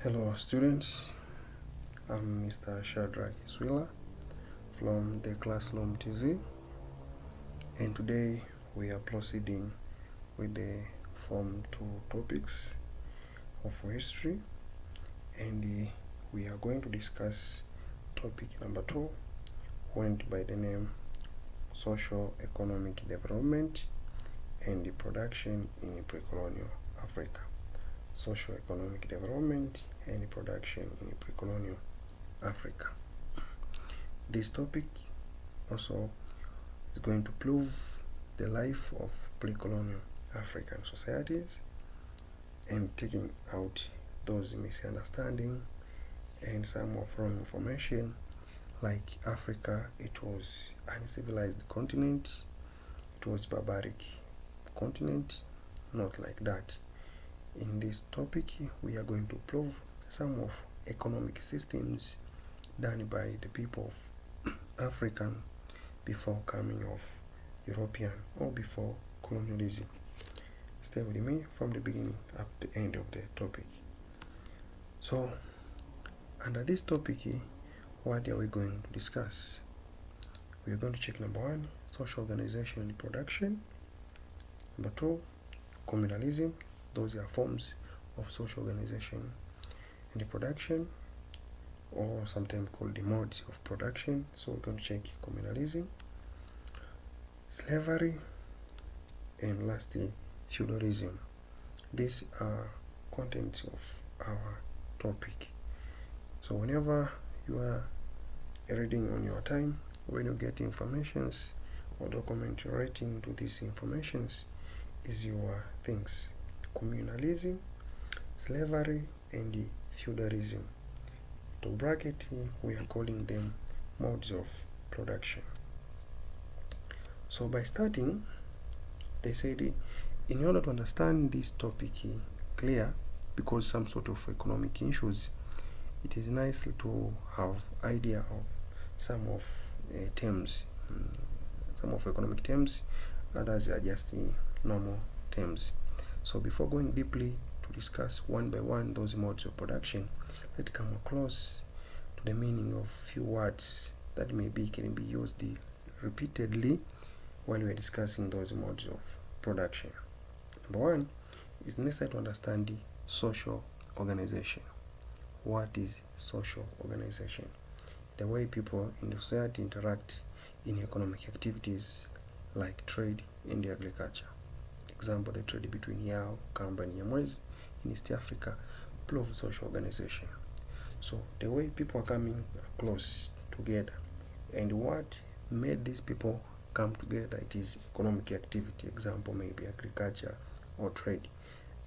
Hello students, I'm Mr. Shadrach Swila from the Classroom TZ, and today we are proceeding with the Form 2 topics of history, and we are going to discuss topic number 2, went by the name Socio-Economic Development and the Production in Pre-Colonial Africa. Socio-Economic Development and Production in Pre-Colonial Africa. This topic also is going to prove the life of pre-colonial African societies and taking out those misunderstandings and some of wrong information, like Africa, it was uncivilized continent, it was barbaric continent, not like that. In this topic, we are going to prove some of economic systems done by the people of African before coming of European or before colonialism. Stay with me from the beginning up to the end of the topic. So, under this topic, what are we going to discuss? We are going to check number 1, social organization and production. Number 2, communalism. Those are forms of social organization and the production, or sometimes called the modes of production. So we're going to check communalism, slavery, and lastly feudalism. These are contents of our topic. So whenever you are reading on your time, when you get informations or document writing to these informations is your things: communalism, slavery, and the feudalism. To bracket, we are calling them modes of production. So by starting, they said in order to understand this topic clear, because some sort of economic issues, it is nice to have idea of some of terms, some of economic terms, others are just normal terms. So before going deeply to discuss one by one those modes of production, let's come close to the meaning of few words that can be used repeatedly while we are discussing those modes of production. Number 1 is necessary to understand the social organization. What is social organization? The way people in the society interact in economic activities like trade and agriculture. Example, the trade between Yao, Kamba, and Nyamwezi in East Africa, prove social organization. So the way people are coming close together, and what made these people come together, it is economic activity. Example, maybe agriculture or trade.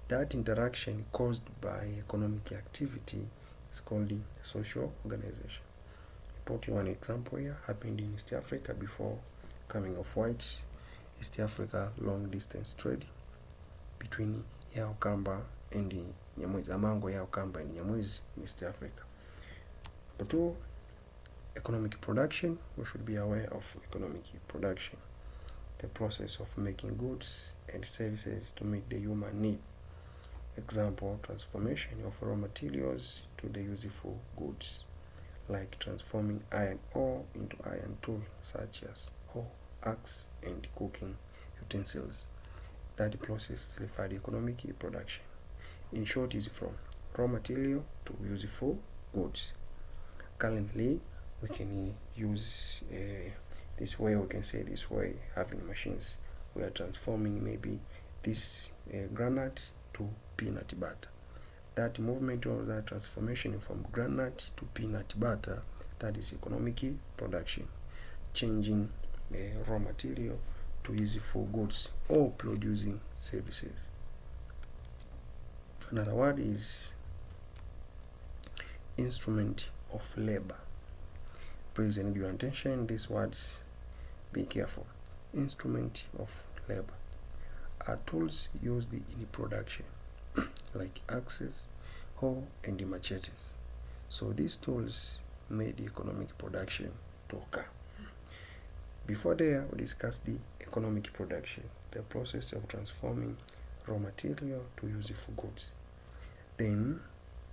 That interaction caused by economic activity is called the social organization. I put you one example here, happened in East Africa before coming of whites. East Africa long distance trade between Yao Kamba and the Nyamwezi, Amango Yao Kamba and Nyamwezi in East Africa. But 2, economic production. We should be aware of economic production, the process of making goods and services to meet the human need. Example, transformation of raw materials to the useful goods, like transforming iron ore into iron tool such as hoe, axe, and cooking utensils. That process is referred to economic production. In short, is from raw material to useful goods. Currently, we can use this way, we can say this way, having machines. We are transforming maybe this granite to peanut butter. That movement or that transformation from granite to peanut butter, that is economic production. Changing raw material to useful goods or producing services. Another word is instrument of labor. Please, I need your attention. These words, be careful. Instrument of labor are tools used in production, like axes, hoe, and machetes. So these tools made economic production to occur. Before there, we discussed the economic production, the process of transforming raw material to useful goods. Then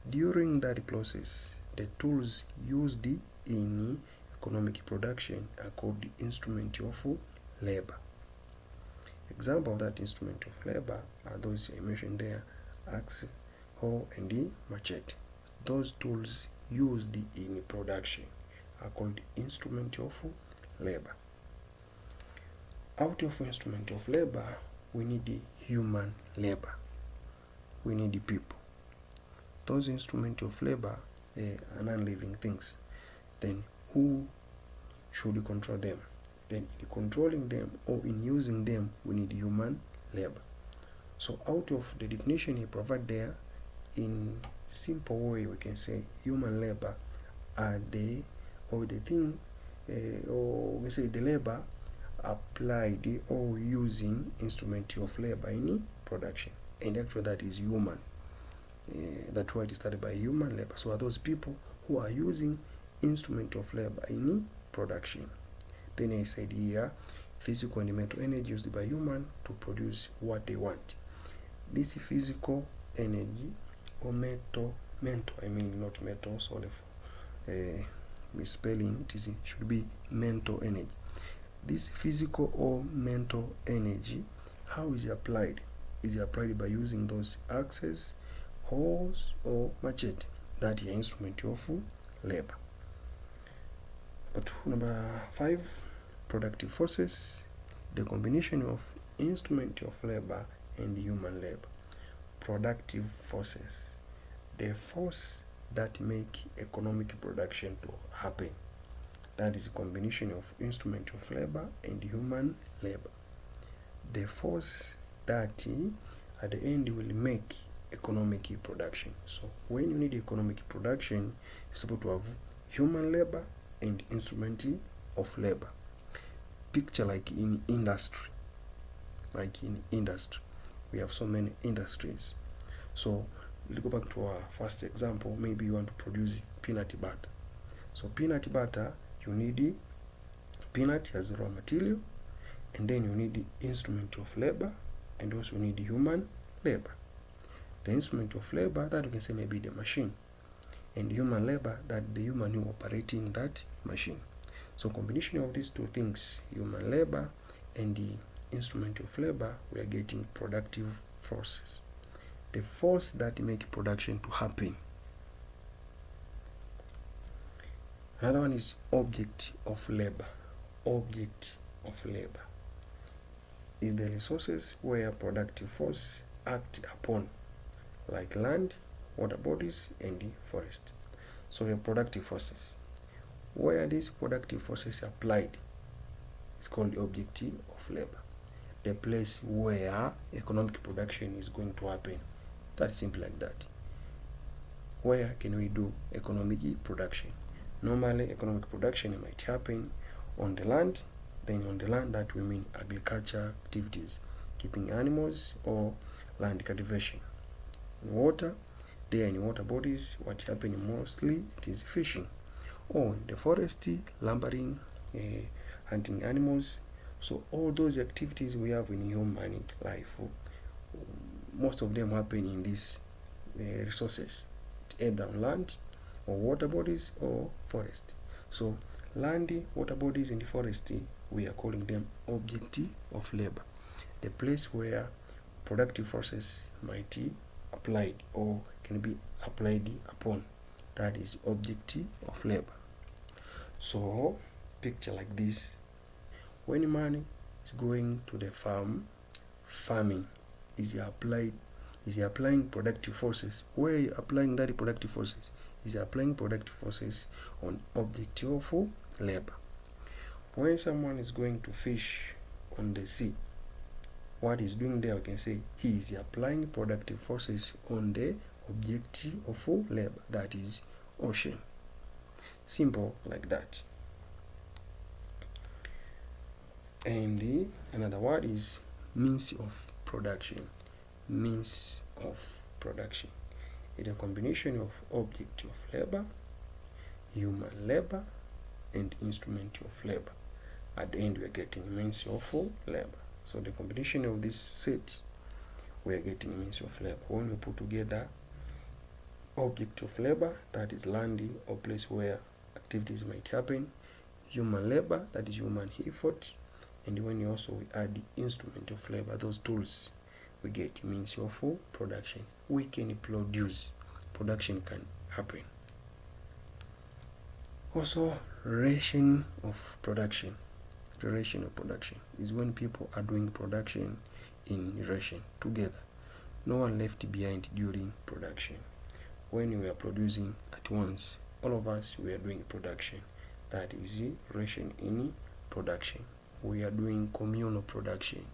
During that process, the tools used in economic production are called the instrument of labor. Example of that instrument of labor are those I mentioned there: axe, hoe, and the machete. Those tools used in production are called instrument of labor. Out of instrument of labor, we need human labor. We need people. Those instruments of labor are non-living things. Then who should control them? Then in controlling them or in using them, we need human labor. So out of the definition he provided there, in simple way we can say human labor are the labor applied or using instrument of labor in production, and actually that is human. That's why it started by human labor. So are those people who are using instrument of labor in production. Then I said here, physical and mental energy used by human to produce what they want. This physical energy or mental, I mean not metal, sorry for misspelling, it should be mental energy. This physical or mental energy, how is it applied? Is it applied by using those axes, hoes, or machete? That is instrument of labor. But number 5, productive forces, the combination of instrument of labor and human labor. Productive forces, the force that make economic production to happen. That is a combination of instrument of labor and human labor. The force that at the end will make economic production. So when you need economic production, you're supposed to have human labor and instrument of labor. Picture like in industry. We have so many industries. So we'll go back to our first example. Maybe you want to produce peanut butter. So peanut butter, you need peanut as raw material, and then you need instrument of labor, and also need human labor. The instrument of labor, that you can say maybe the machine, and human labor, that the human who operating that machine. So combination of these two things, human labor and the instrument of labor, we are getting productive forces. The force that make production to happen. Another one is object of labor. Object of labor is the resources where productive force act upon, like land, water bodies, and the forest. So we have productive forces. Where these productive forces are applied is called the object of labor. The place where economic production is going to happen. That's simple like that. Where can we do economic production? Normally, economic production might happen on the land. Then on the land, that we mean agriculture activities, keeping animals or land cultivation. In water, there in water bodies, what happens mostly, it is fishing. Or in the forest, lumbering, hunting animals. So all those activities we have in human life, most of them happen in these resources, either on land or water bodies or forest. So land, water bodies, and the forest, we are calling them object of labor. The place where productive forces might applied or can be applied upon. That is object of labor. So picture like this. When man is going to the farm, farming, is he applying productive forces? Where are you applying that productive forces? Is he applying productive forces on object of labor? When someone is going to fish on the sea, what he's doing there, we can say he is applying productive forces on the object of labor, that is ocean. Simple like that. And another word is means of production. Means of production. It's a combination of object of labor, human labor, and instrument of labor. At the end, we are getting means of labor. So the combination of this set, we are getting means of labor. When we put together object of labor, that is land or place where activities might happen, human labor, that is human effort, and when you also add the instrument of labor, those tools, we get means of production. We can produce, production can happen. Also, ration of production. The ration of production is when people are doing production in ration together. No one left behind during production. When we are producing at once, all of us, we are doing production. That is ration in production. We are doing communal production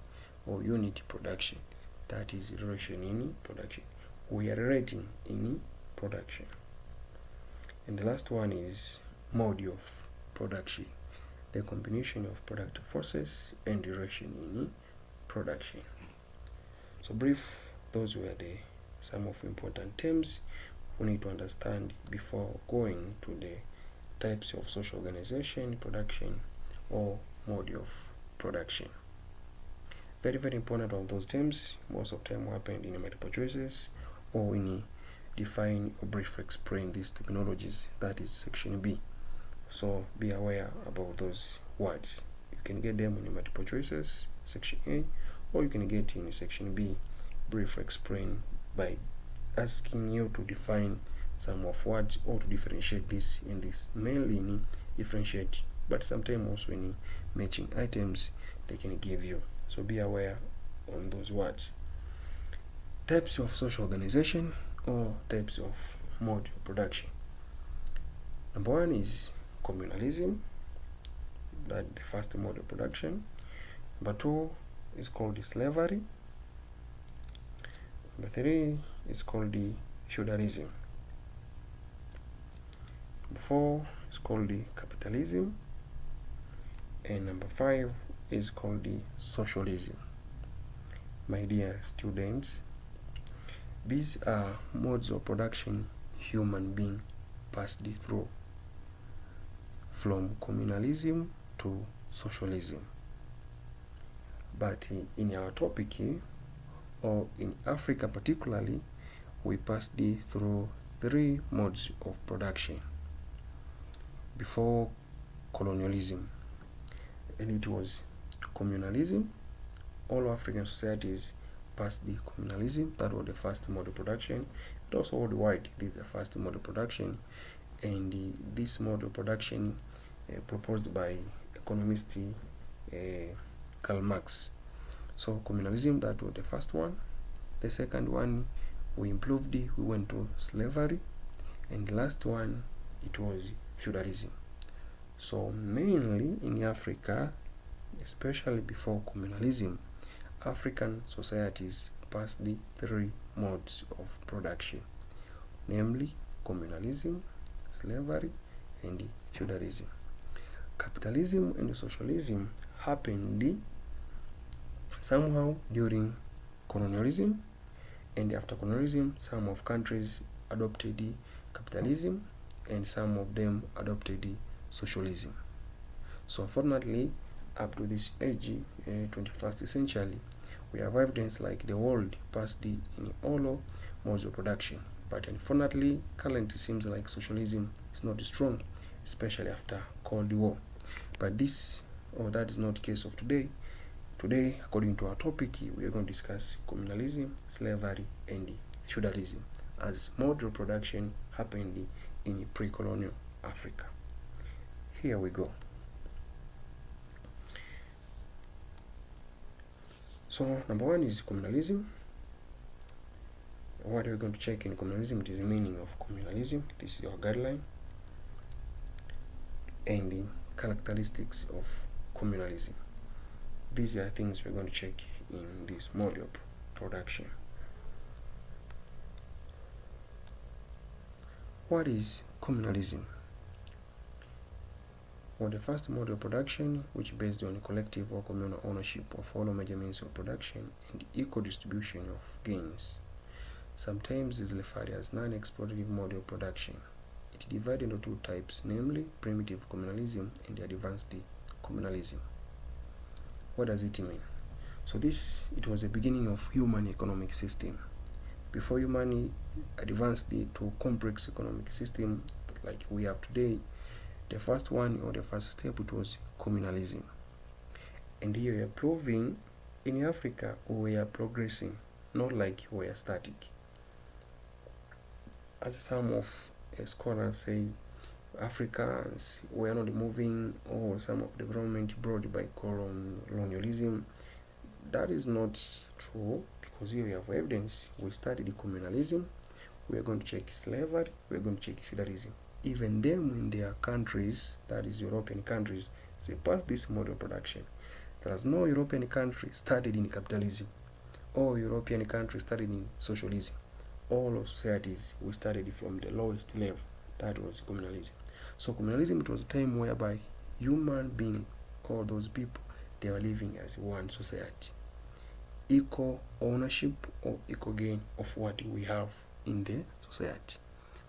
or unity production. That is ration in production. We are rating in production. And the last one is mode of production. The combination of productive forces and ration in production. So brief, those were some of important terms we need to understand before going to the types of social organization, production, or mode of production. Very, very important of those terms. Most of the time happen in multiple choices or in define or brief explain these technologies. That is section B. So be aware about those words. You can get them in multiple choices, section A, or you can get in section B, brief explain, by asking you to define some of words or to differentiate this in this. Mainly in differentiate, but sometimes also in matching items they can give you. So be aware on those words. Types of social organization or types of mode of production. Number one is communalism, that's the first mode of production. Number two is called the slavery. Number three is called the feudalism. Number four is called the capitalism. And number five is called the socialism. My dear students, these are modes of production human being passed through, from communalism to socialism. But in our topic, or in Africa particularly, we passed through three modes of production before colonialism, and it was communalism. All African societies passed the communalism. That was the first mode of production. And also worldwide, this is the first mode of production, and this mode of production proposed by economist Karl Marx. So communalism, that was the first one. The second one, we improved, we went to slavery, and the last one, it was feudalism. So mainly in Africa, especially before communalism, African societies passed the three modes of production, namely communalism, slavery, and feudalism. Capitalism and socialism happened somehow during colonialism, and after colonialism, some of countries adopted capitalism and some of them adopted socialism. So unfortunately, up to this age, 21st century, we have evidence like the world passed in all modes of production. But unfortunately, currently seems like socialism is not strong, especially after Cold War. But that is not the case of today. Today, according to our topic, we are going to discuss communalism, slavery, and feudalism as mode of production happened in pre-colonial Africa. Here we go. So number one is communalism. What are we going to check in communalism? It is the meaning of communalism. This is your guideline. And the characteristics of communalism. These are things we're going to check in this mode of production. What is communalism? Well, the first mode of production, which based on collective or communal ownership of all major means of production and equal distribution of gains. Sometimes is referred as non-exploitative mode of production. It divided into two types, namely primitive communalism and advanced communalism. What does it mean? So it was the beginning of human economic system. Before humanity advanced to complex economic system like we have today, the first one or the first step, it was communalism. And here we are proving in Africa we are progressing, not like we are static. As some of scholars say, Africans were not moving, or some of development brought by colonialism. That is not true, because here we have evidence. We studied communalism, we are going to check slavery, we are going to check feudalism. Even them in their countries, that is European countries, they passed this model of production. There is no European country studied in capitalism, or European country studied in socialism. All of societies we studied from the lowest level, that was communalism. So communalism, it was a time whereby human beings, all those people, they were living as one society. Equal ownership or equal gain of what we have in the society.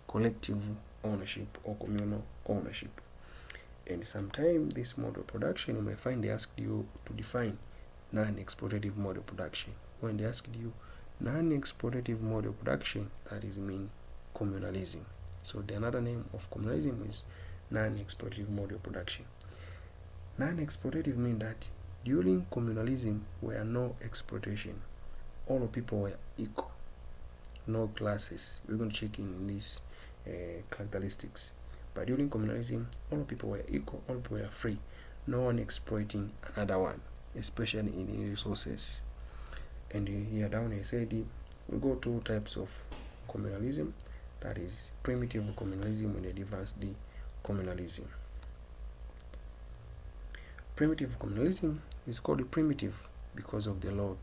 Collective ownership or communal ownership. And sometimes this model of production, you may find they asked you to define non-exploitative model of production. When they asked you non-exploitative model of production, that is mean communalism. So the another name of communalism is non-exploitative model of production. Non-exploitative means that during communalism were no exploitation. All people were equal, no classes. We're going to check in these characteristics. But during communalism, all people were equal, all people were free, no one exploiting another one, especially in resources. And here down I said we go two types of communalism, that is primitive communalism and advanced communalism. Primitive communalism is called primitive because of the low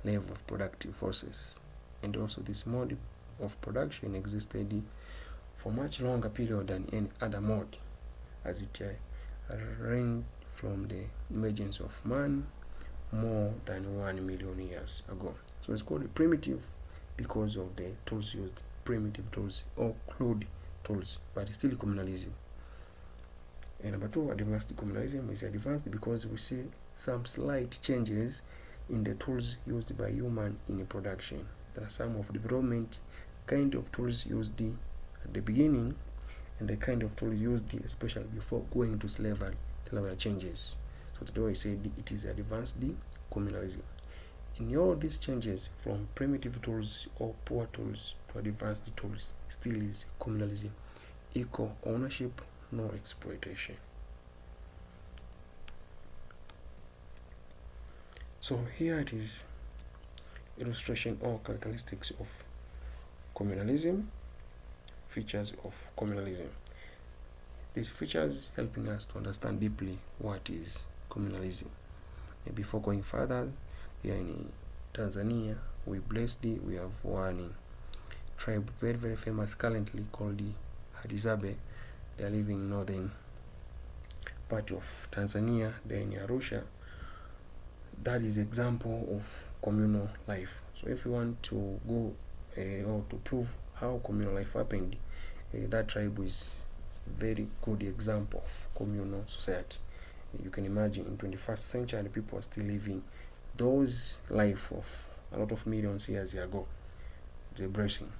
level of productive forces, and also this mode of production existed for much longer period than any other mode, as it ranged from the emergence of man more than 1 million years ago. So it's called primitive because of the tools used, primitive tools or crude tools, but it's still communalism. And number two, advanced communalism is advanced because we see some slight changes in the tools used by human in production. There are some of development kind of tools used at the beginning, and the kind of tool used especially before going to slavery. There were changes. So today I said it is advanced communalism. In all these changes from primitive tools or poor tools to advanced tools, still is communalism. Equal ownership, no exploitation. So here it is, illustration or characteristics of communalism, features of communalism. These features helping us to understand deeply what is communalism. And before going further, here in Tanzania, we have one tribe very very famous currently called the Hadzabe. They are living in northern part of Tanzania, there in Arusha. That is example of communal life. So if you want to go or to prove how communal life happened, that tribe is very good example of communal society. You can imagine in 21st century people are still living those life of a lot of millions years ago. It's a blessing.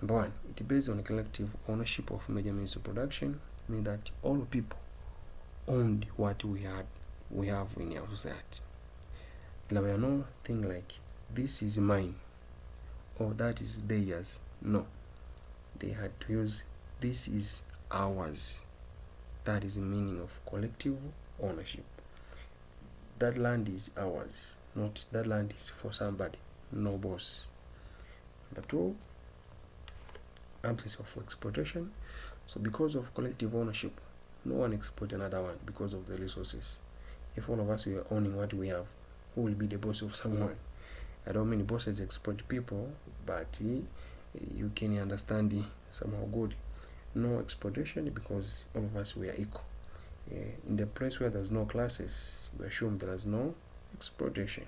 Number one, it based on collective ownership of major means of production, meaning that all people owned what we have in our society. There were no thing like this is mine or that is theirs. No, they had to use this is ours. That is the meaning of collective ownership. That land is ours, not that land is for somebody, no boss. Number two, absence of exploitation. So because of collective ownership, no one exploit another one because of the resources. If all of us were owning what we have, who will be the boss of someone? I don't mean bosses exploit people, but you can understand somehow good. No exploitation because all of us were equal. In the place where there's no classes, we assume there is no exploitation.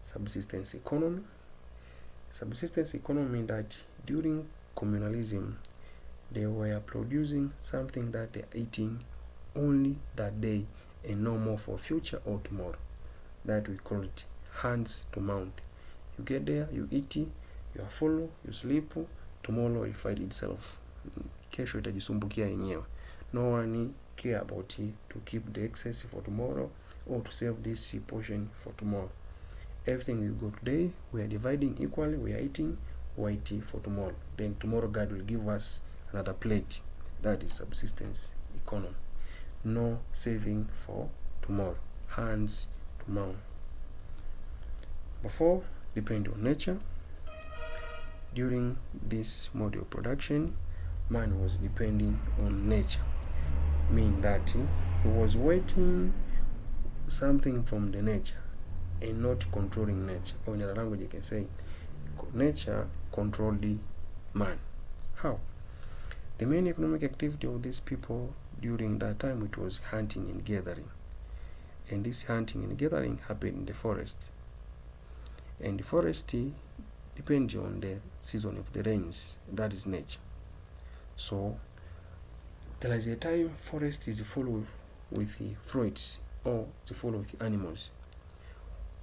Subsistence economy. Subsistence economy means that during communalism, they were producing something that they're eating only that day and no more for future or tomorrow. That we call it hands to mouth. You get there, you eat, you are full, you sleep, tomorrow will find itself. Kesho itajisumbukia yenyewe. No one care about it to keep the excess for tomorrow or to save this portion for tomorrow. Everything you go today, we are dividing equally, we are eating, we are eating for tomorrow. Then tomorrow God will give us another plate. That is subsistence economy. No saving for tomorrow. Hands to mouth. Before, depend on nature. During this mode of production, man was depending on nature. Meaning that he was waiting something from the nature and not controlling nature. Or in other language you can say, nature controlled the man. How? The main economic activity of these people during that time, it was hunting and gathering. And this hunting and gathering happened in the forest. And the forest depends on the season of the rains. That is nature. So there is a time forest is full with the fruits, or it's full with animals.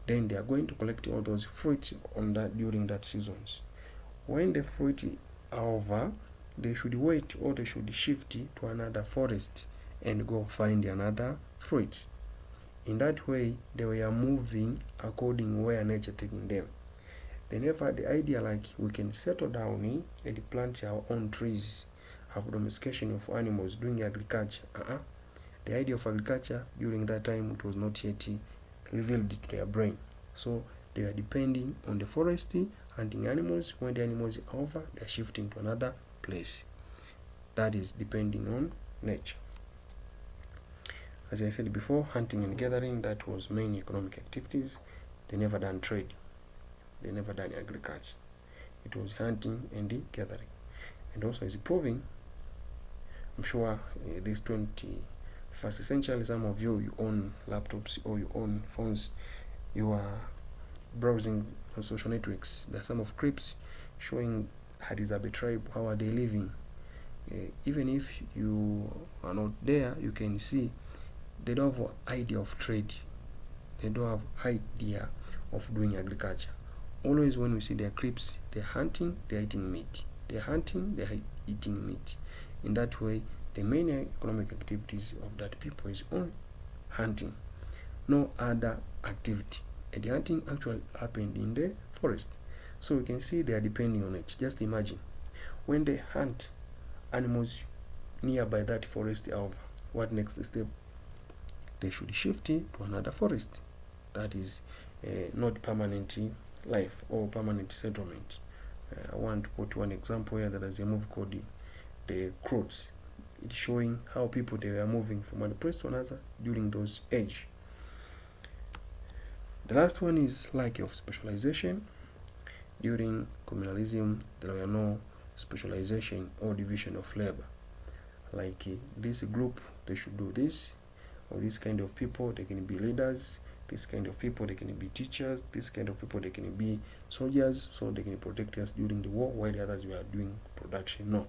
Then they are going to collect all those fruits on that during that seasons. When the fruit are over, they should wait, or they should shift to another forest and go find another fruit. In that way, they were moving according where nature taking them. They never had the idea like we can settle down and plant our own trees, have domestication of animals, doing agriculture. The idea of agriculture during that time, it was not yet revealed to their brain. So they are depending on the forest, hunting animals. When the animals are over, they are shifting to another place. That is depending on nature. As I said before, hunting and gathering, that was main economic activities. They never done trade. They never done agriculture. It was hunting and gathering. And also is proving, I'm sure this 21st century, some of you own laptops or you own phones, you are browsing on social networks. There are some of clips showing Hadizabeh tribe, how are they living. Even if you are not there, you can see they don't have idea of trade. They don't have idea of doing agriculture. Always when we see their clips, they're hunting, they're eating meat. They're hunting, they're eating meat. In that way, the main economic activities of that people is only hunting. No other activity. And the hunting actually happened in the forest. So we can see they are depending on it. Just imagine, when they hunt animals nearby that forest are over, what next step? They should shift to another forest. That is not permanent life or permanent settlement. I want to put one example here. There is a movie called The Croods. It's showing how people they were moving from one place to another during those age. The last one is lack of specialization. During communalism, there were no specialization or division of labor. Like this group, they should do this, or this kind of people, they can be leaders. This kind of people, they can be teachers. This kind of people, they can be soldiers, so they can protect us during the war, while the others were doing production. No.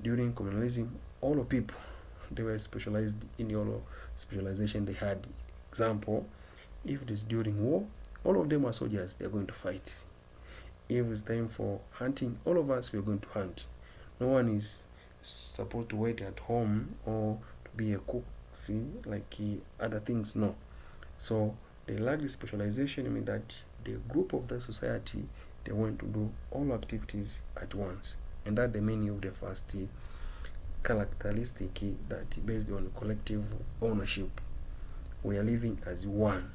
During communalism, all of people, they were specialized in all specialization they had. Example, if it is during war, all of them are soldiers, they are going to fight. If it's time for hunting, all of us, we are going to hunt. No one is supposed to wait at home or to be a cook, like other things. No. So they lack the specialization. I mean that the group of the society, they want to do all activities at once, and that the meaning of the first characteristic that based on collective ownership. We are living as one.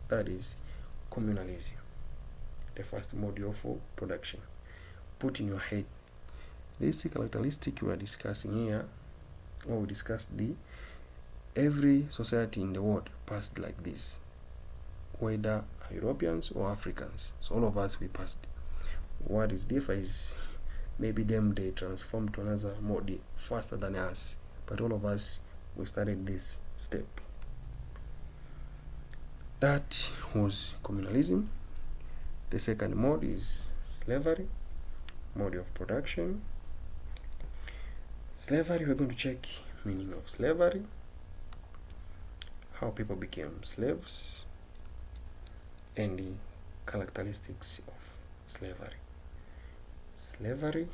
That is communalism. The first mode of production. Put in your head, this characteristic we are discussing here, or we discussed every society in the world passed like this, whether Europeans or Africans. So all of us, we passed. What is different is maybe them, they transformed to another mode faster than us, but all of us, we started this step. That was communalism. The second mode is slavery, mode of production. Slavery, we're going to check meaning of slavery, how people became slaves, and characteristics of slavery. Slavery,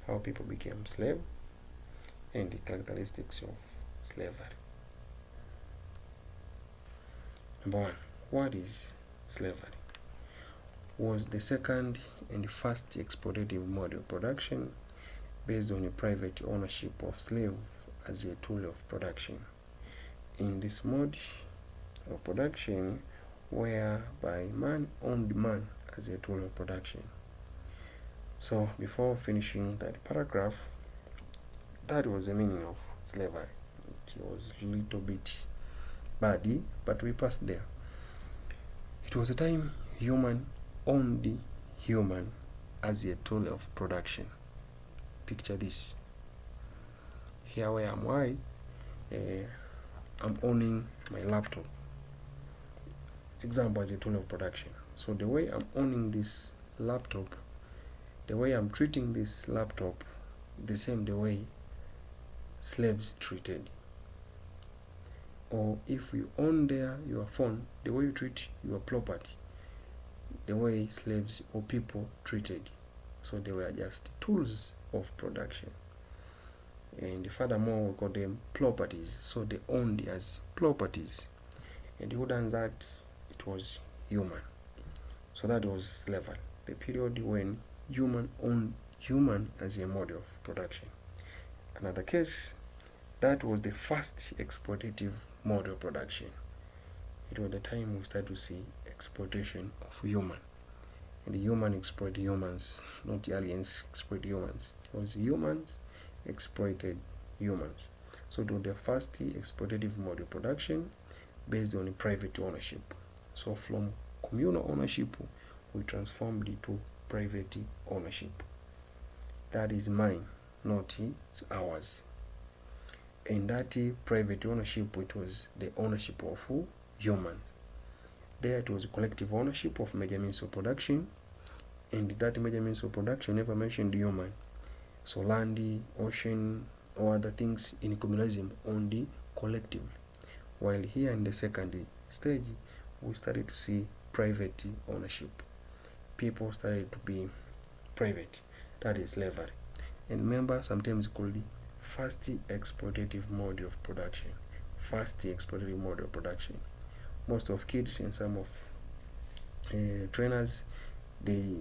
how people became slave, and the characteristics of slavery. Number one, what is slavery? Was the second and first exploitative mode of production based on a private ownership of slave as a tool of production. In this mode of production, whereby man owned man as a tool of production. So before finishing that paragraph, that was the meaning of slavery. It was a little bit bad, but we passed there. It was a time human owned human as a tool of production. Picture this. Here where am I? I'm owning my laptop. Example, as a tool of production. So the way I'm owning this laptop, the way I'm treating this laptop, the same the way slaves treated. Or if you own your phone, the way you treat your property, the way slaves or people treated. So they were just tools of production. And furthermore, we call them properties. So they owned as properties. And who done that? It was human. So that was slavery, the period when human owned human as a mode of production. Another case, that was the first exploitative mode of production. It was the time we start to see exploitation of human. And the human exploit humans, not aliens exploit humans. It was humans exploited humans. So it was the first exploitative mode of production based on private ownership. So from communal ownership, we transformed it to private ownership. That is mine, not ours. And that private ownership, it was the ownership of human. There it was collective ownership of major means of production, and that major means of production never mentioned human. So land, ocean, or other things in communalism owned collectively. While here in the second stage, we started to see private ownership. People started to be private. That is slavery. And remember, sometimes called the first exploitative mode of production. First exploitative mode of production. Most of kids and some of trainers, they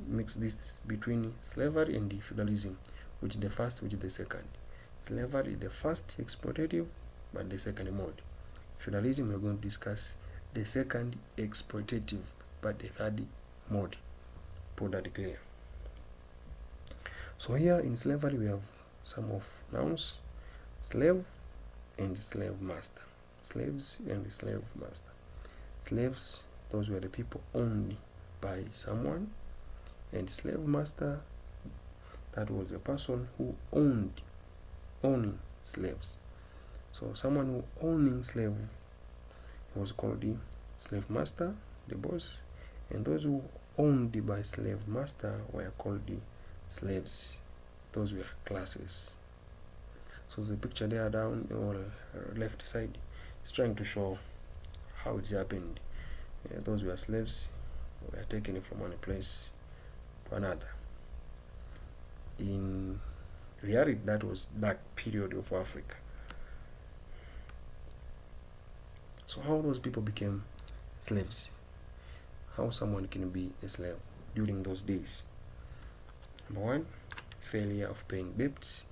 mix this between slavery and feudalism, which is the first, which is the second. Slavery is the first exploitative, but the second mode. Feudalism, we're going to discuss the second exploitative, but the third mode. Put that clear. So here in slavery, we have some of nouns: slave and slave master. Slaves and slave master. Slaves, those were the people owned by someone, and slave master, that was the person who owning slaves. So someone who owning slave was called the slave master, the boss, and those who owned by slave master were called the slaves. Those were classes. So the picture there down or left side is trying to show how it happened. Those were slaves, were taken from one place to another. In reality, that was that period of Africa. So how those people became slaves? How someone can be a slave during those days? Number one, failure of paying debts.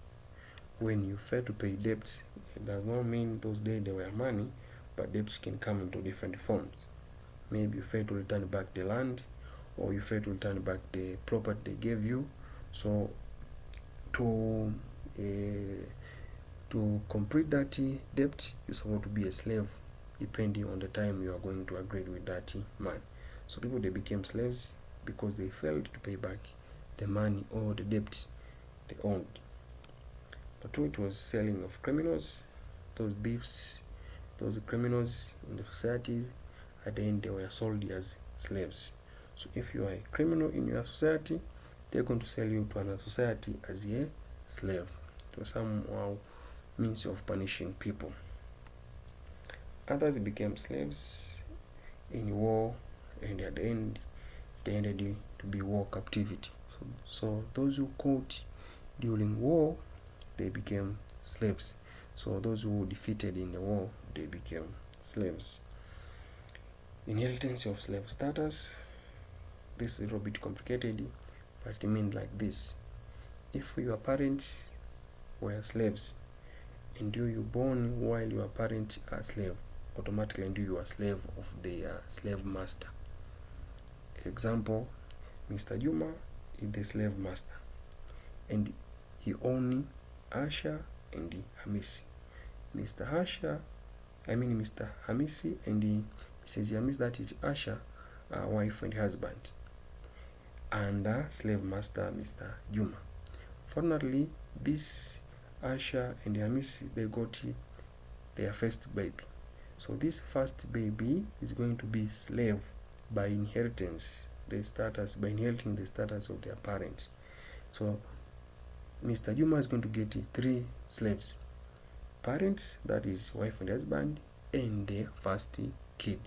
When you fail to pay debts, it does not mean those days there were money, but debts can come into different forms. Maybe you fail to return back the land, or you fail to return back the property they gave you. So to complete that debt, you're supposed to be a slave, depending on the time you are going to agree with that man. So people, they became slaves because they failed to pay back the money or the debt they owned. But two, it was selling of criminals. Those thieves, those criminals in the society, at the end they were sold as slaves. So if you are a criminal in your society, they're going to sell you to another society as a slave. So somehow means of punishing people. Others became slaves in war and at the end they ended to be war captivity. So those who caught during war, they became slaves. So those who defeated in the war, they became slaves. Inheritance of slave status. This is a little bit complicated, but it means like this. If your parents were slaves and you born while your parents are slave, automatically you are slave of their slave master. Example, Mr. Juma is the slave master and he owns Asha and Hamisi. Mr. Hamisi and Mrs. Hamisi, that is Asha, wife and husband, and slave master Mr. Juma. Fortunately, this Asha and Hamisi, they got their first baby. So this first baby is going to be slave by inheritance, by inheriting the status of their parents. So Mr. Juma is going to get 3 slaves: parents, that is wife and husband, and the first kid.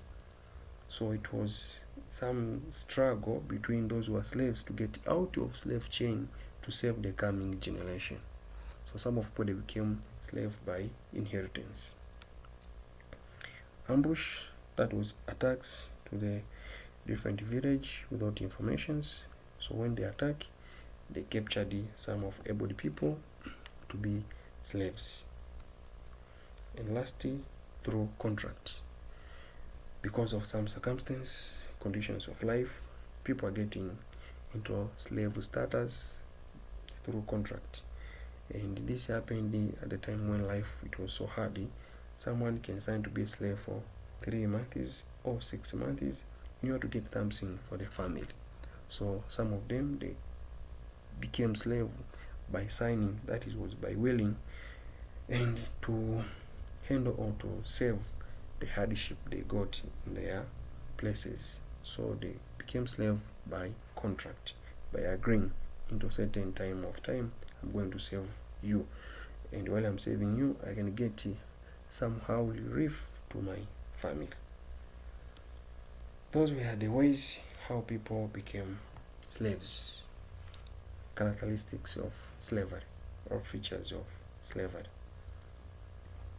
So it was some struggle between those who are slaves to get out of slave chain to save the coming generation. So some of people, they became slave by inheritance. Ambush, that was attacks to the different village without informations. So when they attack, they captured some of able people to be slaves. And lastly, through contract. Because of some circumstance, conditions of life, people are getting into slave status through contract. And this happened at the time when life, it was so hard. Someone can sign to be a slave for 3 months or 6 months in order to get something for their family. So some of them, they became slave by signing, that is, was by willing, and to handle or to save the hardship they got in their places. So they became slave by contract, by agreeing into a certain time, I'm going to save you, and while I'm saving you, I can get somehow relief to my family. Those were the ways how people became slaves, characteristics of slavery or features of slavery.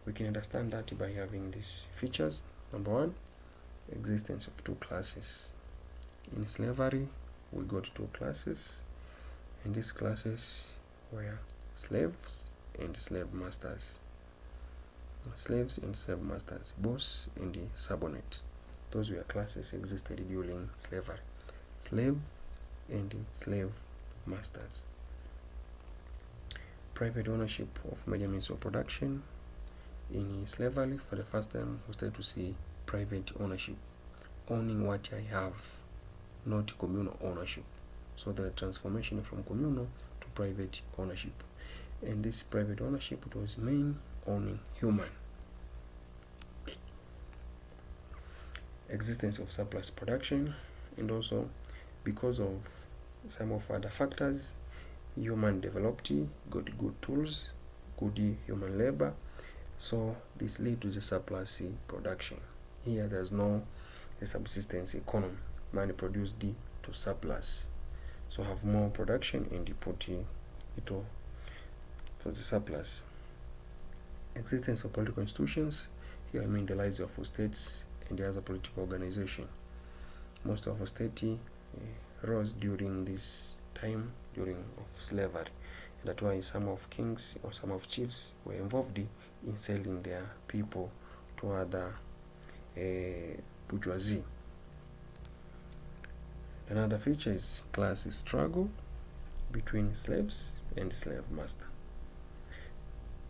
We can understand that by having these features. Number 1, existence of 2 classes. In slavery, we got 2 classes, and these classes were slaves and slave masters. Slaves and slave masters, boss and the subordinate. Those were classes existed during slavery. Slave and slave masters. Private ownership of major means of production. In slavery, for the first time, we start to see private ownership, owning what I have, not communal ownership. So the transformation from communal to private ownership. And this private ownership, it was main owning human. Existence of surplus production, and also because of some of other factors, human developed, got good tools, good human labor. So this leads to the surplus production. Here there's no subsistence economy. Money produced to surplus. So have more production and put it for the surplus. Existence of political institutions. Here I mean the rise of states and the other political organization. Most of the state rose during this time, during of slavery. That's why some of kings or some of chiefs were involved in selling their people to other bourgeoisie. Another feature is class struggle between slaves and slave master.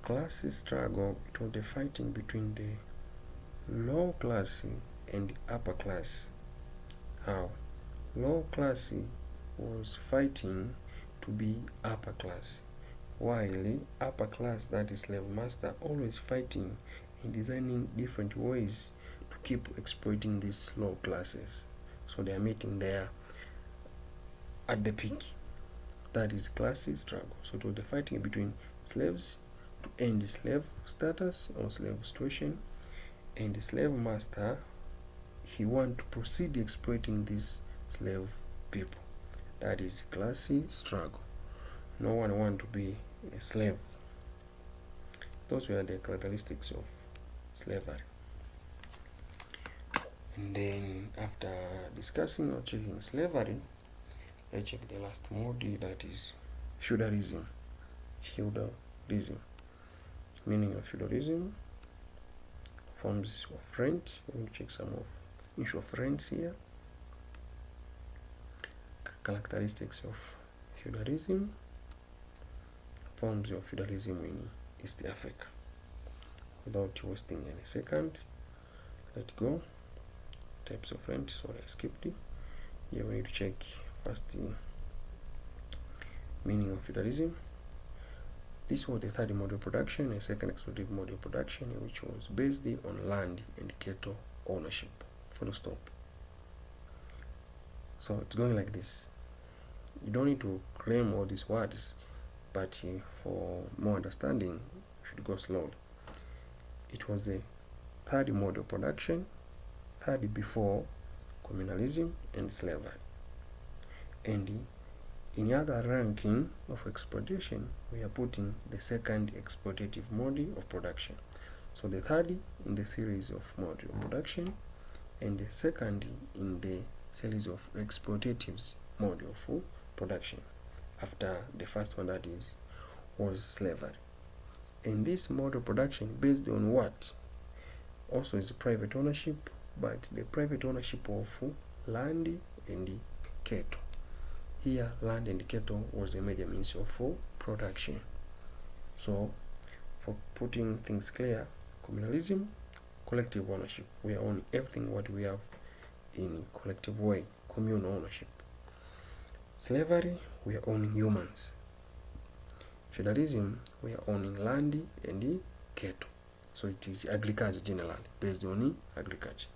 Class struggle, it was the fighting between the low class and the upper class. How? Low class was fighting to be upper class, while upper class, that is slave master, always fighting and designing different ways to keep exploiting these low classes. So they are meeting there at the peak. That is class struggle. So it was the fighting between slaves to end the slave status or slave situation, and the slave master he want to proceed exploiting these slave people. That is class struggle. No one want to be a slave. Those were the characteristics of slavery. And then after discussing or checking slavery, let's check the last mode, that is feudalism. Feudalism. Meaning of feudalism, forms of rent. We will check some of issue of rents here. Characteristics of feudalism, forms of feudalism in East Africa. Without wasting any second, let's go. Types of rent. Sorry, I skipped it. Here we need to check first the meaning of feudalism. This was the third mode of production, a second exploitative mode of production, which was based on land and cattle ownership. Full stop. So it's going like this. You don't need to claim all these words, but for more understanding, you should go slowly. It was the third mode of production, third before communalism and slavery. And in the other ranking of exploitation, we are putting the second exploitative mode of production. So the third in the series of mode of production, and the second in the series of exploitative mode of production, after the first one, that is, was slavery. And this mode of production based on what? Also is private ownership, but the private ownership of land and cattle. Here, land and cattle was a major means of production. So, for putting things clear, communalism, collective ownership. We own everything what we have in collective way, communal ownership. Slavery, we are owning humans. Feudalism, we are owning land and cattle. So it is agriculture generally, based on agriculture.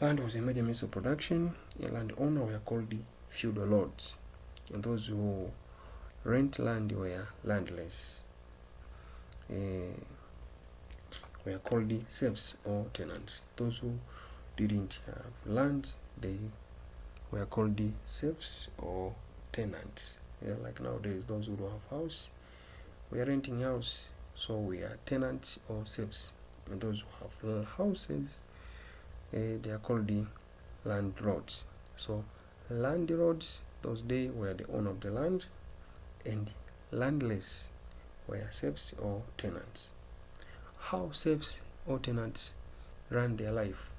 Land was a major means of production. A landowner were called feudal lords, and those who rent land were landless. Were called serfs or tenants. Those who didn't have land, they were called serfs or tenants. Like nowadays, those who don't have house, we are renting house, so we are tenants or serfs. And those who have houses, they are called the landlords. So landlords those days were the owner of the land, and landless were serfs or tenants. How serfs or tenants run their life?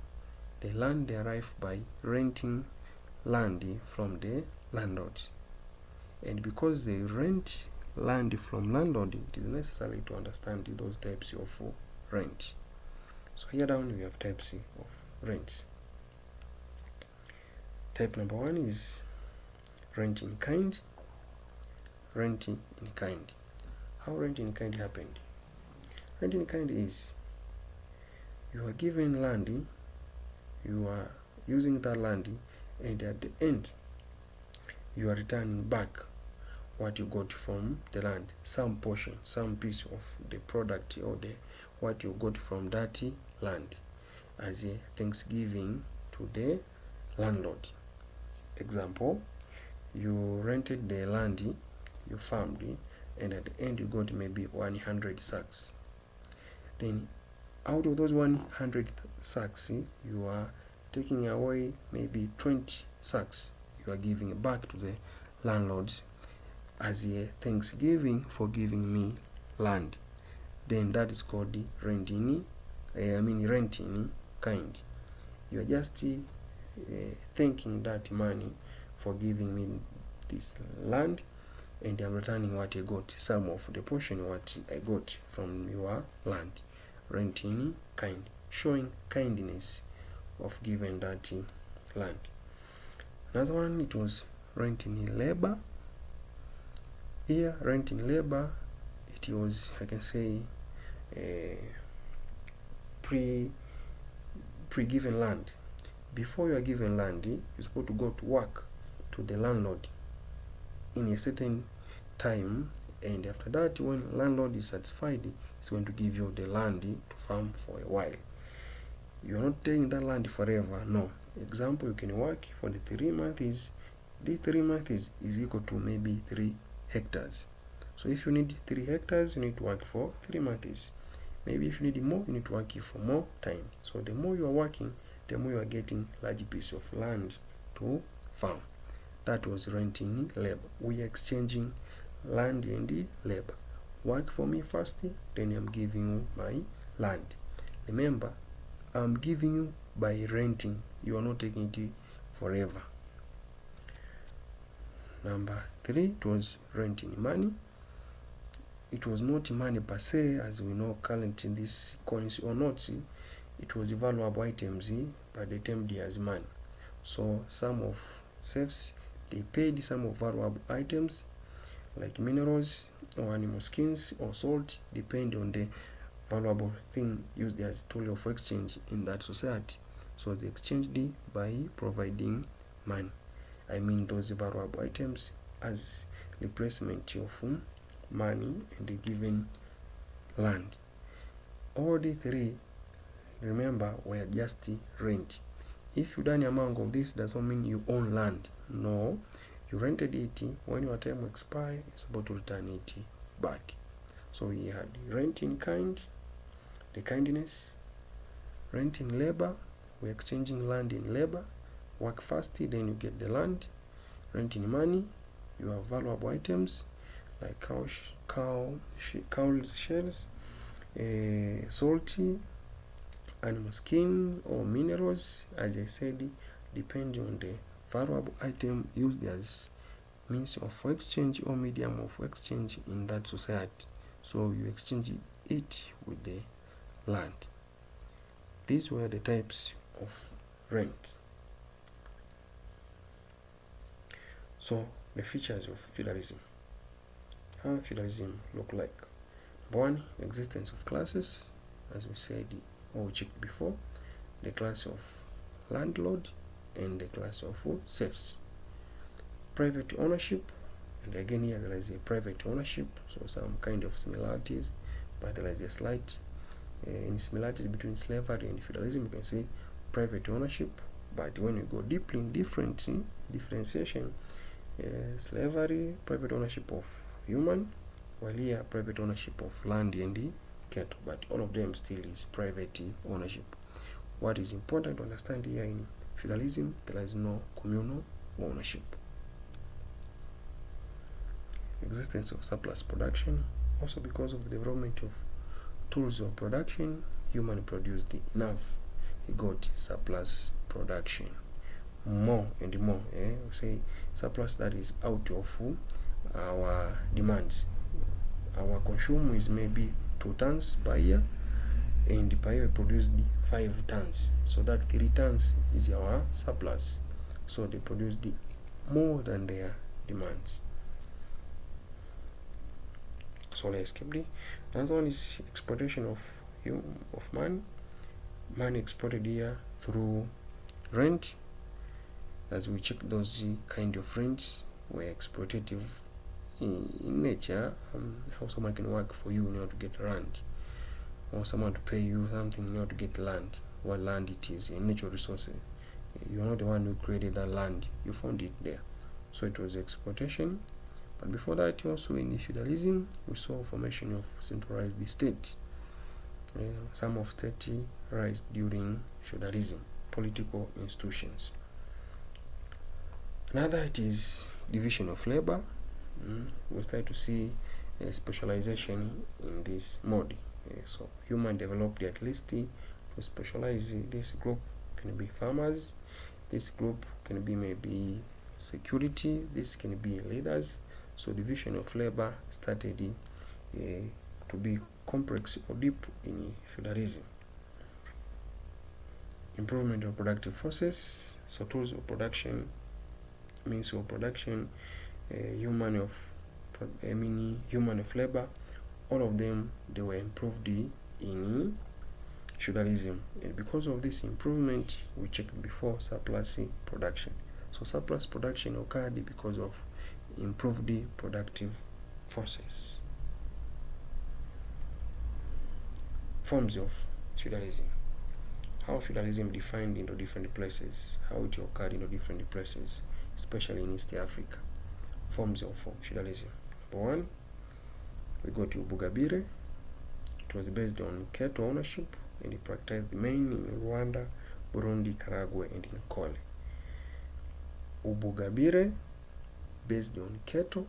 They run their life by renting land from the landlord. And because they rent land from landlord, it is necessary to understand those types of rent. So here down we have types of rents. Type number 1 is rent in kind. Rent in kind. How rent in kind happened? Rent in kind is you are given land, you are using that land, and at the end you are returning back what you got from the land, some portion, some piece of the product or the what you got from that land as a thanksgiving to the landlord. Example, you rented the land, you farmed, and at the end you got maybe 100 sacks. Then out of those 100 sacks, you are taking away maybe 20 sacks. You are giving back to the landlords as a thanksgiving for giving me land. Then that is called the rent in kind. You are just thanking that money for giving me this land, and I'm returning what I got, some of the portion what I got from your land. Rent in kind, showing kindness of giving that land. Another one, it was rent in labor. Here, rent in labor, it was, I can say, pre-given land. Before you are given land, you're supposed to go to work to the landlord in a certain time, and after that, when landlord is satisfied, he's going to give you the land to farm for a while. You're not taking that land forever. No. Example, you can work for the 3 months. The 3 months is equal to maybe 3 hectares. So if you need 3 hectares, you need to work for 3 months. Maybe if you need more, you need to work for more time. So the more you are working, the more you are getting large piece of land to farm. That was renting labor. We are exchanging land and labor. Work for me first, then I'm giving you my land. Remember, I'm giving you by renting. You are not taking it forever. Number 3, it was renting money. It was not money per se, as we know currently in these coins or notes. It was valuable items, but they termed as money. So some of safes, they paid some of valuable items like minerals or animal skins or salt, depending on the valuable thing used as tool of exchange in that society. So they exchanged by providing money. I mean those valuable items as replacement of money in the given land. All the 3, remember, were just rent. If you done among of this, does not mean you own land. No, you rented it. When your time expires, it's about to return it back. So we had rent in kind, the kindness, rent in labor. We're exchanging land in labor. Work first, then you get the land. Rent in money, you have valuable items like cow shells, salty, animal skin or minerals, as I said, depending on the valuable item used as means of exchange or medium of exchange in that society. So you exchange it with the land. These were the types of rent. So the features of feudalism. How feudalism look like? Number 1, existence of classes, as we said or we checked before, the class of landlord and the class of serfs. Private ownership, and again here there is a private ownership, so some kind of similarities, but there is a slight similarities between slavery and feudalism. You can say private ownership, but when you go deeply in differentiation, slavery, private ownership of human, while here private ownership of land and cattle, but all of them still is private ownership. What is important to understand here, in feudalism there is no communal ownership. Existence of surplus production, also because of the development of tools of production, human produced enough, he got surplus production, more and more. We say surplus, that is out of our demands. Our consume is maybe 2 tons per year, and per year we produced 5 tons, so that 3 tons is our surplus. So they produced more than their demands. So let's keep it. Another one is exploitation of money. Money exported here through rent. As we check, those kind of rents were exploitative in nature. How someone can work for you in order to get land, or someone to pay you something in order to get land. What land it is, a natural resource. You are not the one who created that land, you found it there. So it was exploitation. But before that, also in feudalism, we saw formation of centralized state. Some of state rise during feudalism, political institutions. Another, it is division of labor. We start to see specialization in this mode. So human developed at least to specialize. This group can be farmers, this group can be maybe security, this can be leaders. So division of labor started to be complex or deep in feudalism. Improvement of productive forces, so tools of production, means of production, human of labor, all of them, they were improved in feudalism. And because of this improvement, we checked before, surplus production. So surplus production occurred because of improved productive forces. Forms of feudalism. how feudalism defined into different places, how it occurred into different places, especially in East Africa. Forms of feudalism. Number one, we go to Bugabire. It was based on cattle ownership and it practiced mainly in Rwanda, Burundi, Karagwe, and in Kole. Ubugabire, based on cattle,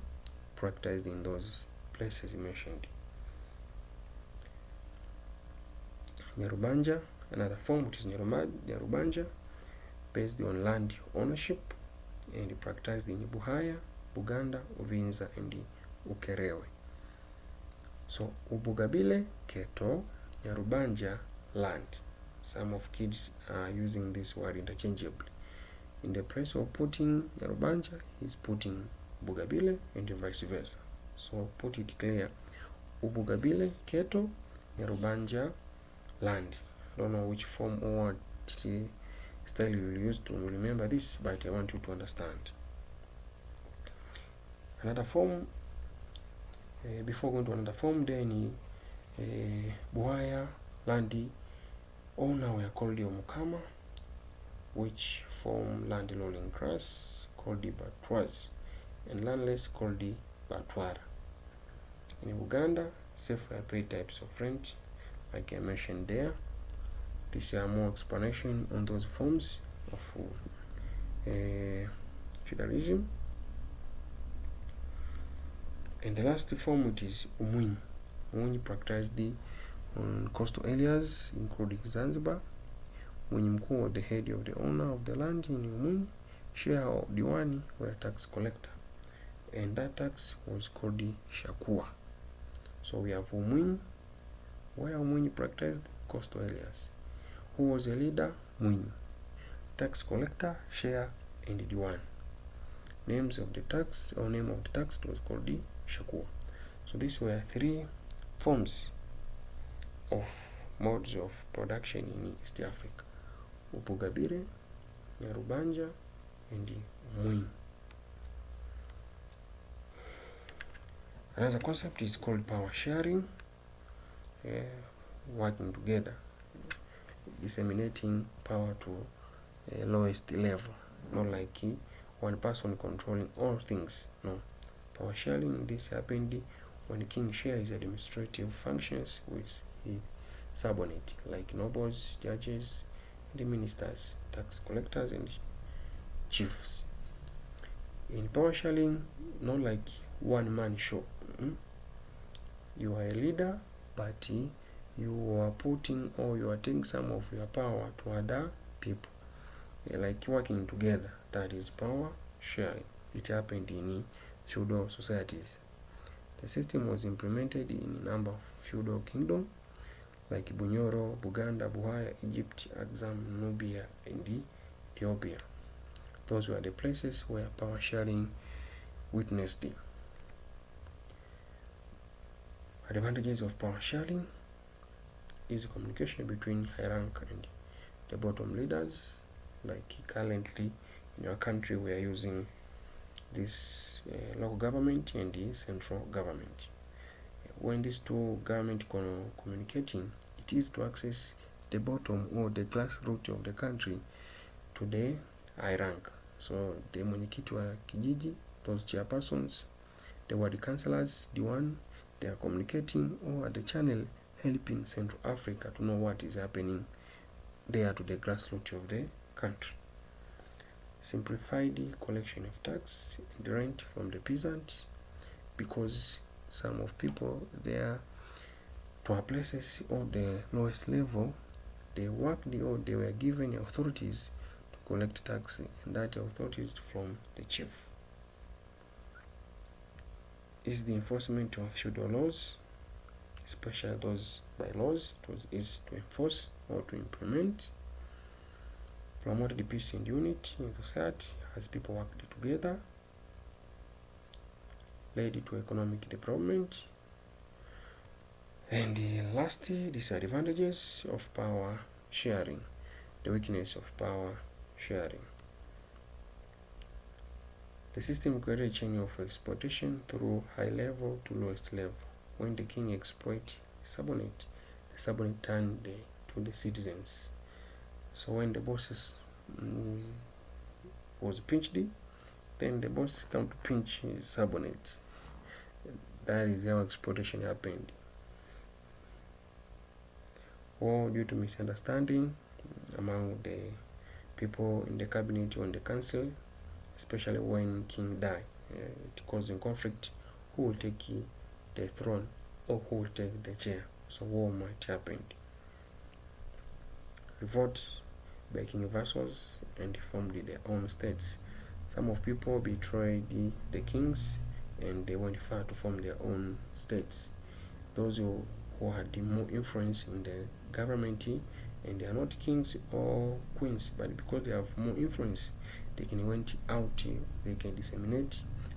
practiced in those places mentioned. Nyarubanja, another form, which is Nyarubanja, based on land ownership and practiced in Buhaya, Buganda, Uvinza, and Ukerewe. So Ubugabile, cattle, Nyarubanja, land. Some of kids are using this word interchangeably. In the place of putting Nyarubanja, he's putting Bugabile and vice versa. So put it clear. Ubugabile, cattle, Nyarubanja, land. Don't know which form or what style you will use to remember this, but I want you to understand. Another form, before going to another form, then Buhaya, landi owner were called Omukama, which form land rolling grass called the Batwas, and landless called the Batwara. In Uganda, self-were paid types of rent, like I mentioned there. These are more explanation on those forms of feudalism. And the last form, which is Umwinyi. Umwinyi practiced on coastal areas, including Zanzibar. Mwenye mkuu was the head of the owner of the land in Umwinyi. Share of Diwani were tax collector, and that tax was called the Shakua. So we have Umwinyi, where Umwinyi practiced coastal areas. Who was a leader? Mwinyi. Tax collector, share, and Diwan. Names of the tax, or name of the tax was called the Shakua. So these were three forms of modes of production in East Africa: Ubugabire, Nyarubanja, and Umwinyi. Another concept is called power sharing, working together, disseminating power to a lowest level, not like one person controlling all things. No, power sharing, this happened when the king shares administrative functions with his subordinate, like nobles, judges, and ministers, tax collectors, and chiefs. In power sharing, not like one man show. You are a leader, but you are putting, or you are taking some of your power to other people, like working together. That is power sharing. It happened in feudal societies. The system was implemented in a number of feudal kingdoms, like Bunyoro, Buganda, Buhaya, Egypt, Axum, Nubia, and Ethiopia. Those were the places where power sharing witnessed. Advantages of power sharing is communication between high rank and the bottom leaders. Like currently in our country, we are using this local government and the central government. When these two governments communicating, it is to access the bottom or the grassroots of the country to the high rank. So the mwenyekiti wa kijiji, those chairpersons, the ward councillors, the one they are communicating, or at the channel helping Central Africa to know what is happening there to the grassroots of the country. Simplify the collection of tax and rent from the peasant, because some of people there to our places or the lowest level, they worked or they were given authorities to collect tax, and that authorities from the chief. Is the enforcement of feudal laws, especially those bylaws. It was easy to enforce or to implement. Promoted the peace and unity in society as people worked together. Led to economic development. And the last, disadvantages of power sharing, the weakness of power sharing. The system created a chain of exploitation through high level to lowest level. When the king exploits the subordinate turned to the citizens. So when the boss was pinched, then the boss come to pinch his subordinate. That is how exploitation happened. Or due to misunderstanding among the people in the cabinet or in the council, especially when king died, it causing conflict who will take the throne or who will take the chair. So war might happen. Revolt by king vassals and formed their own states. Some of people betrayed the kings and they went far to form their own states. Those who had more influence in the government, and they are not kings or queens, but because they have more influence, they can went out, they can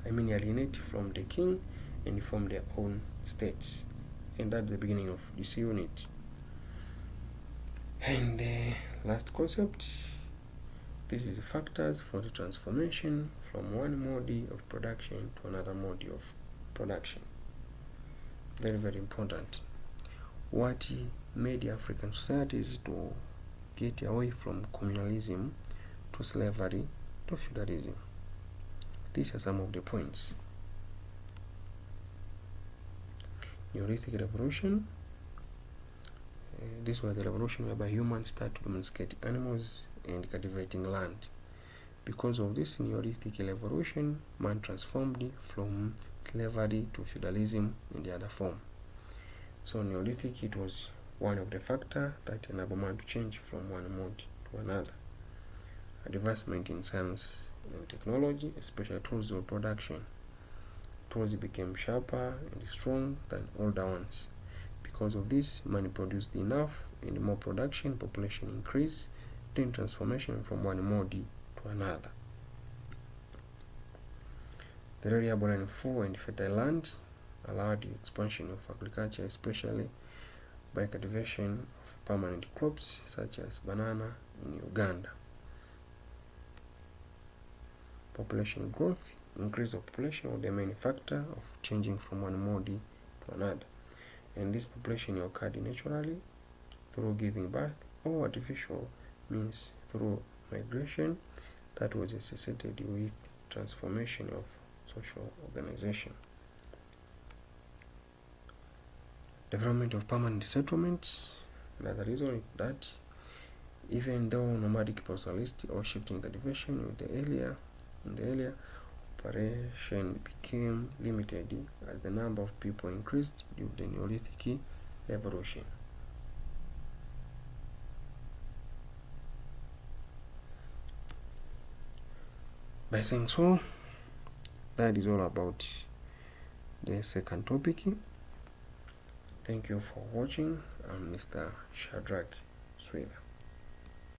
alienate from the king and form their own states. And that's the beginning of this unit. And the last concept, this is the factors for the transformation from one mode of production to another mode of production. Very, very important. What made African societies to get away from communalism to slavery to feudalism? These are some of the points. Neolithic Revolution. This was the revolution whereby humans started to domesticate animals and cultivating land. Because of this Neolithic revolution, man transformed from slavery to feudalism in the other form. So Neolithic, it was one of the factors that enabled man to change from one mode to another. Advancement in science and technology, especially tools of production. Tools became sharper and strong than older ones. Because of this, man produced enough and more production, population increased, then transformation from one mode to another. The reliable rainfall and fertile land allowed the expansion of agriculture, especially by cultivation of permanent crops such as banana in Uganda. Population growth, increase of population was the main factor of changing from one mode to another. And this population occurred naturally through giving birth or artificial means through migration that was associated with transformation of social organization. Development of permanent settlements. Another reason is that even though nomadic pastoralist or shifting cultivation in the area, operation became limited as the number of people increased due to the Neolithic revolution. By saying so, that is all about the second topic. Thank you for watching. I'm Mr. Shadrach Sweda.